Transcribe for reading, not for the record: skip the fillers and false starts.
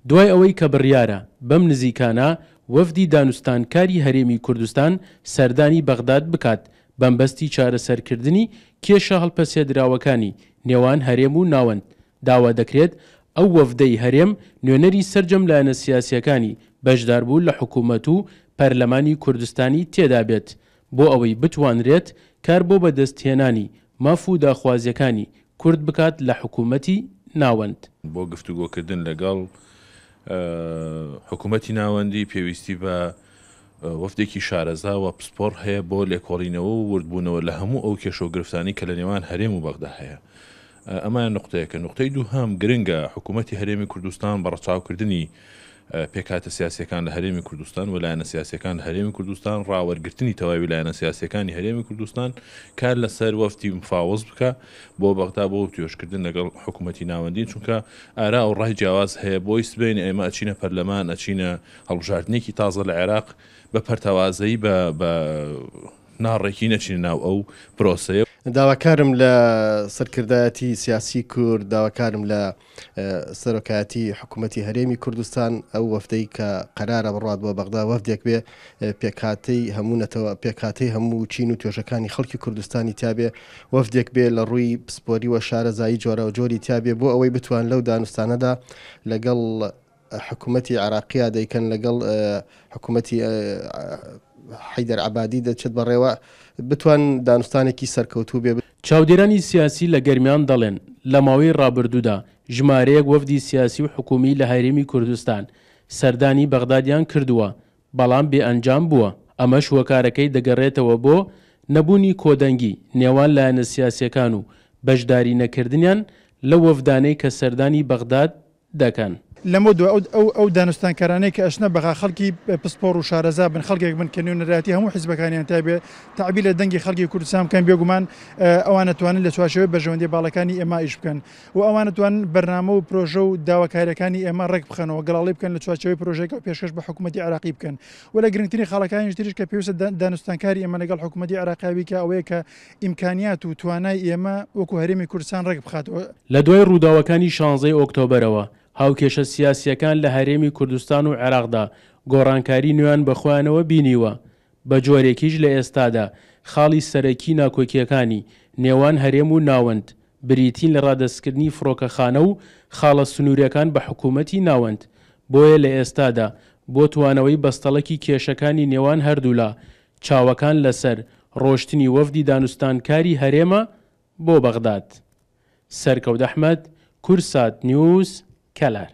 دوای ئەوەی کە بڕیارە بەم نزیکانە وەفدی دانوستانکاری هەرێمی کوردستان سەردانی بەغداد بکات بەمبەستی چارەسەرکردنی کێشە هەڵپەسێدراوەکانی نێوان هەرێم و ناوەند. داوا دەکرێت ئەو وەفدەی هەرێم نوێنەری سەرجەم لایەنە سیاسیەکانی بەشداربوو لە حکوومەت و پەرلەمانی کوردستانی تێدا بێت بۆ ئەوەی بتوانرێت کار بۆ بەدەستهێنانی ماف و داخوازیەکانی کورد بکات لە حکوومەتی ناوەند. بۆ گفتوگۆکردن لەگەڵ حکوومەتی ناوەندی پێویستی بە وەفدێکی شارەزا و پسپۆر هەیە بۆ لێکۆڵینەوە و وردبوونەوە لە هەموو ئەو کێشە و گرفتانی کە لە نێوان هەرێم و بەغدا هەیە. ئەمان نقطەیەکە. نقطەی دووهەم گرنگە حکوومەتی هەرێمی کوردستان بە ڕەچاوکردنی پێکاتە سیاسیەکان لە هەرێمی کوردستان و لایەنە سیاسیەکان لە هەرێمی کوردستان ڕاوەرگرتنی تەواوی لایەنە سیاسیەکانی هەرێمی کوردستان کار لەسەر وەفتی مفاوەز بکە بۆ بەغدا بۆ توێژکردن لەگەڵ حکوومەتی ناوەندی، چونکە ئارا و ڕای جیاواز هەیە بۆی سبەین ئێمە ئەچینە پەرلەمان، ئەچینە هەڵبژاردنێکی تازە لە عێراق بە پەرتەوازەی بە ناڕێکی نەچینە ناو ئەو پرۆسەیە. داواکارم لە سەرکردایەتی سیاسی کورد، داواکارم لە سەرۆکایەتی حکوومەتی هەرێمی کوردستان ئەو وەفدەی کە قەرارە بڕات بۆ بەغدا وەفدێک بێ پێکاتەی هەموونەتەوە پێکاتەی هەموو چین و توێژەکانی خەڵکی کوردستانی تیابێ، وەفدێک بێ لە ڕووی پسپۆری و شارەزایی جۆرە و جۆری تیابێ بۆ ئەوەی بتوان لەو دانوستانەدا لەگەڵ حکوومەتی عراقیە دەیکەن لەگەڵ حکوومەتی حەیدەر عەبادی دەچێت بەڕێوە بتوان دانوستانێکی سەرکەوتوو بێ. چاودێرانی سیاسی لە گەرمیان دەڵێن لە ماوەی ڕابردوودا ژمارەیەک وەفدی سیاسی و حکومی لە هەرێمی کوردستان سەردانی بەغدادیان کردووە، بەڵام بێ ئەنجام بووە. ئەمەش وەکارەکەی دەگەڕێتەوە بۆ نەبوونی کۆدەنگی نێوان لایەنە سیاسیەکان و بەشداری نەکردنیان لە وەفدانەی کە سەردانی بەغداد دەکەن. لەمە دوای ئەو دانوستانکارانەی کە ئەشنە بەغا خەڵکی پسپۆر و شارەزا بن، خەڵکێک بن کە نوێنەراتی هەموو حیزبەکانیان تابێ تعبی لە دەنگی خەڵکی کوردستان بکەن، بێگومان ئەوان دەتوانن لە چوارچێوەی بەرژەوەندی باڵەکانی ئێمە ئیش بکەن و ئەوان دەتوانن بەرنامە و پرۆژە و داواکاریەکانی ئێمە ڕێک بخەنەوە، گەڵاڵی بکەن لە چوارچێوەی پرۆژێکە و پێشکەش بە حکوومەتی عراقی بکەن. و لە گرنگترین خاڵەکانی تریش کە پێویستە دانوستانکاری ئێمە لەگەڵ حکوومەتی عراقی کە ئەوەیە کە ئیمکانیات و توانای ئێمە وەکو هەرێمی کوردستان ڕێک بخاتەوە. لە دوای ڕووداوەکانی 16 ئۆکتۆبەرەوە هاوکێشە سیاسیەکان لە هەرێمی کوردستان و عێراقدا گۆڕانکاری نوێیان بەخۆیانەوە بینیوە. بە جۆرێکیش لە ئێستادا خاڵی سەرەکی ناکۆکیەکانی نێوان هەرێم و ناوەند بریتین لە ڕادەستکردنی فڕۆکەخانە و خاڵە سنووریەکان بە حکوومەتی ناوەند. بۆیە لە ئێستادا بۆ توانەوەی بەستەڵەکی کێشەکانی نێوان هەردوولا چاوەکان لەسەر ڕۆشتنی وەفدی دانوستانکاری هەرێمە بۆ بەغداد. سەرکەوت ئەحمەد، کورسات نیوز، کەلار.